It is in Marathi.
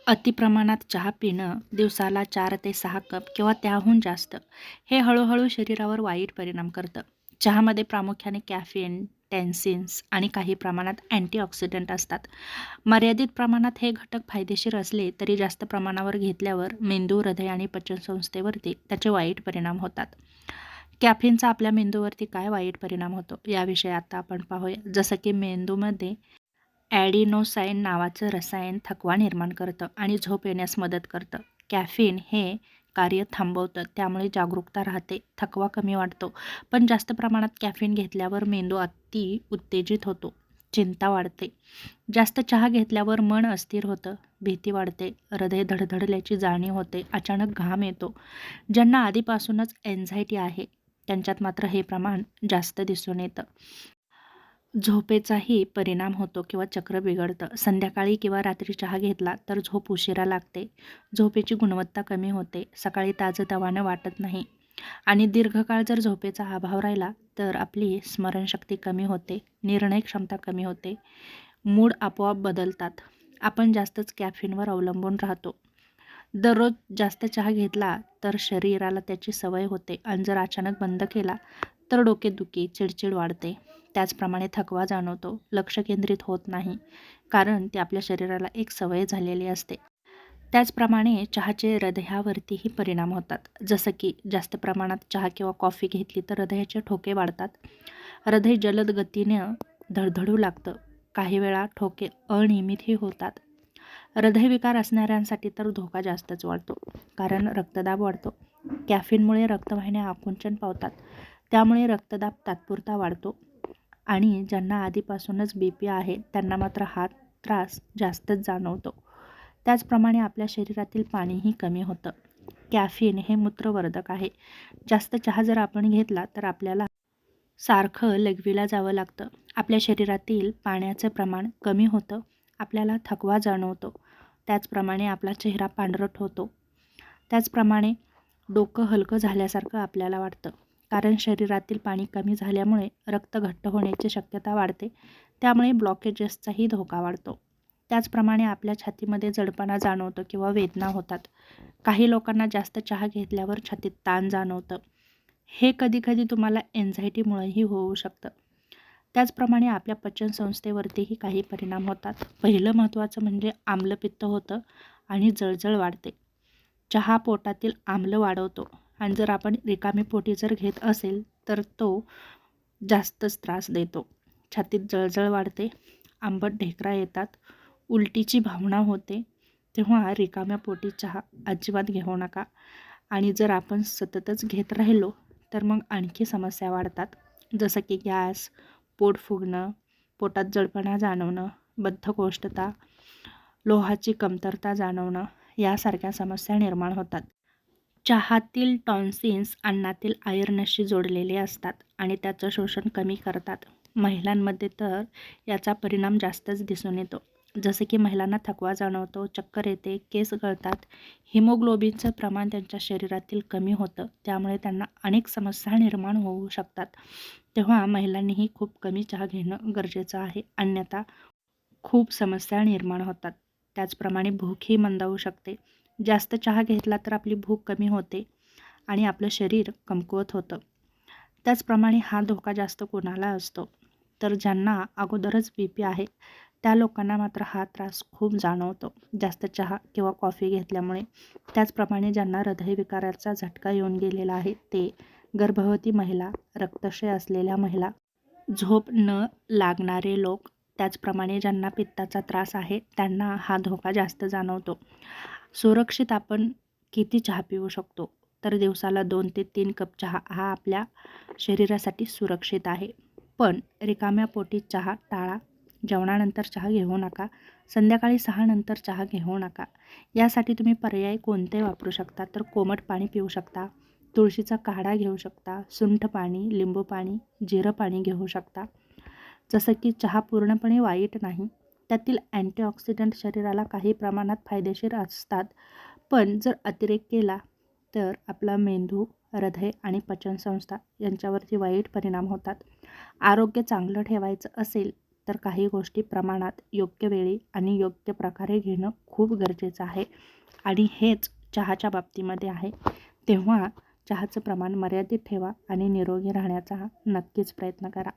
अतिप्रमाणात चहा पिणं दिवसाला 4 ते 6 कप किंवा त्याहून जास्त हे हळूहळू शरीरावर वाईट परिणाम करतं. चहामध्ये प्रामुख्याने कॅफेन, टॅन्सिन्स आणि काही प्रमाणात अँटीऑक्सिडंट असतात. मर्यादित प्रमाणात हे घटक फायदेशीर असले तरी जास्त प्रमाणावर घेतल्यावर मेंदू, हृदय आणि पचनसंस्थेवरती त्याचे वाईट परिणाम होतात. कॅफेनचा आपल्या मेंदूवरती काय वाईट परिणाम होतो याविषयी आता आपण पाहूया. जसं की मेंदूमध्ये ॲडिनोसाईन नावाचं रसायन थकवा निर्माण करतं आणि झोप येण्यास मदत करतं. कॅफीन हे कार्य थांबवतं, त्यामुळे जागरूकता राहते, थकवा कमी वाटतो. पण जास्त प्रमाणात कॅफीन घेतल्यावर मेंदू अति उत्तेजित होतो, चिंता वाढते. जास्त चहा घेतल्यावर मन अस्थिर होतं, भीती वाढते, हृदय धडधडल्याची जाणीव होते, अचानक घाम येतो. ज्यांना आधीपासूनच एन्झायटी आहे त्यांच्यात मात्र हे प्रमाण जास्त दिसून येतं. झोपेचाही परिणाम होतो किंवा चक्र बिघडतं. संध्याकाळी किंवा रात्री चहा घेतला तर झोप उशिरा लागते, झोपेची गुणवत्ता कमी होते, सकाळी ताजंतवानं वाटत नाही आणि दीर्घकाळ जर झोपेचा अभाव राहिला तर आपली स्मरणशक्ती कमी होते, निर्णय क्षमता कमी होते, मूड आपोआप बदलतात. आपण जास्तच कॅफीनवर अवलंबून राहतो. दररोज जास्त चहा घेतला तर शरीराला त्याची सवय होते आणि जर अचानक बंद केला तर डोकेदुखी, चिडचिड वाढते. त्याचप्रमाणे थकवा जाणवतो, लक्ष केंद्रित होत नाही, कारण ते आपल्या शरीराला एक सवय झालेली असते. त्याचप्रमाणे चहाचे हृदयावरतीही परिणाम होतात. जसं की जास्त प्रमाणात चहा किंवा कॉफी घेतली तर हृदयाचे ठोके वाढतात. हृदय जलद गतीने धडधडू लागतं. काही वेळा ठोके अनियमितही होतात. हृदयविकार असणाऱ्यांसाठी तर धोका जास्तच वाढतो, कारण रक्तदाब वाढतो. कॅफीनमुळे रक्तवाहिन्या आकुंचन पावतात, त्यामुळे रक्तदाब तात्पुरता वाढतो आणि ज्यांना आधीपासूनच BP आहे त्यांना मात्र हा त्रास जास्तच जाणवतो. त्याचप्रमाणे आपल्या शरीरातील पाणीही कमी होतं. कॅफीन हे मूत्रवर्धक आहे. जास्त चहा जर आपण घेतला तर आपल्याला सारखं लघवीला जावं लागतं. आपल्या शरीरातील पाण्याचं प्रमाण कमी होतं, आपल्याला थकवा जाणवतो. त्याचप्रमाणे आपला चेहरा पांढरट होतो. त्याचप्रमाणे डोकं हलकं झाल्यासारखं आपल्याला वाटतं, कारण शरीरातील पाणी कमी झाल्यामुळे रक्त घट्ट होण्याची शक्यता वाढते, त्यामुळे ब्लॉकेजेसचाही धोका वाढतो. त्याचप्रमाणे आपल्या छातीमध्ये जडपणा जाणवतं किंवा वेदना होतात. काही लोकांना जास्त चहा घेतल्यावर छातीत ताण जाणवतं. हे कधीकधी तुम्हाला एन्झायटीमुळेही होऊ शकतं. त्याचप्रमाणे आपल्या पचनसंस्थेवरतीही काही परिणाम होतात. पहिलं महत्त्वाचं म्हणजे आम्लपित्त होतं आणि जळजळ वाढते. चहा पोटातील आम्ल वाढवतो आणि जर आपण रिकामी पोटी जर घेत असेल तर तो जास्तच त्रास देतो. छातीत जळजळ वाढते, आंबट ढेकरा येतात, उलटीची भावना होते. तेव्हा रिकाम्या पोटी चहा अजिबात घेऊ नका आणि जर आपण सततच घेत राहिलो तर मग आणखी समस्या वाढतात, जसं की गॅस, पोट फुगणं, पोटात जळपणा जाणवणं, बद्धकोष्ठता, लोहाची कमतरता जाणवणं यासारख्या समस्या निर्माण होतात. चहातील टॉन्सिन्स अन्नातील आयर्नशी जोडलेले असतात आणि त्याचं शोषण कमी करतात. महिलांमध्ये तर याचा परिणाम जास्तच दिसून येतो, जसे की महिलांना थकवा जाणवतो, चक्कर येते, केस गळतात, हिमोग्लोबिनचं प्रमाण त्यांच्या शरीरातील कमी होतं, त्यामुळे त्यांना अनेक समस्या निर्माण होऊ शकतात. तेव्हा महिलांनीही खूप कमी चहा घेणं गरजेचं आहे, अन्यथा खूप समस्या निर्माण होतात. त्याचप्रमाणे भूकही मंदावू शकते. जास्त चहा घेतला तर आपली भूक कमी होते आणि आपलं शरीर कमकुवत होतं. त्याचप्रमाणे हा धोका जास्त कोणाला असतो, तर ज्यांना अगोदरच BP आहे त्या लोकांना मात्र हा त्रास खूप जाणवतो जास्त चहा किंवा कॉफी घेतल्यामुळे. त्याचप्रमाणे ज्यांना हृदयविकाराचा झटका येऊन गेलेला आहे ते, गर्भवती महिला, रक्तक्षय असलेल्या महिला, झोप न लागणारे लोक, त्याचप्रमाणे ज्यांना पित्ताचा त्रास आहे त्यांना हा धोका जास्त जाणवतो. सुरक्षित आपण किती चहा पिऊ शकतो, तर दिवसाला 2 ते 3 कप चहा हा आपल्या शरीरासाठी सुरक्षित आहे. पण रिकाम्या पोटी चहा टाळा. जेवणानंतर चहा घेऊ नका, संध्याकाळी 6 नंतर चहा घेऊ नका. यासाठी तुम्ही पर्याय कोणते वापरू शकता, तर कोमट पाणी पिऊ शकता, तुळशीचा काढा घेऊ शकता, सुंठ पाणी, लिंबू पाणी, जिरं पाणी घेऊ शकता. जसं की चहा पूर्णपणे वाईट नाही, त्यातील अँटीऑक्सिडंट शरीराला काही प्रमाणात फायदेशीर असतात, पण जर अतिरेक केला तर आपला मेंदू, हृदय आणि पचनसंस्था यांच्यावरती वाईट परिणाम होतात. आरोग्य चांगलं ठेवायचं असेल तर काही गोष्टी प्रमाणात, योग्य वेळी आणि योग्य प्रकारे घेणं खूप गरजेचं आहे. आणि हेच चहाच्या बाबतीमध्ये आहे. तेव्हा चहाचं प्रमाण मर्यादित ठेवा आणि निरोगी राहण्याचा नक्कीच प्रयत्न करा.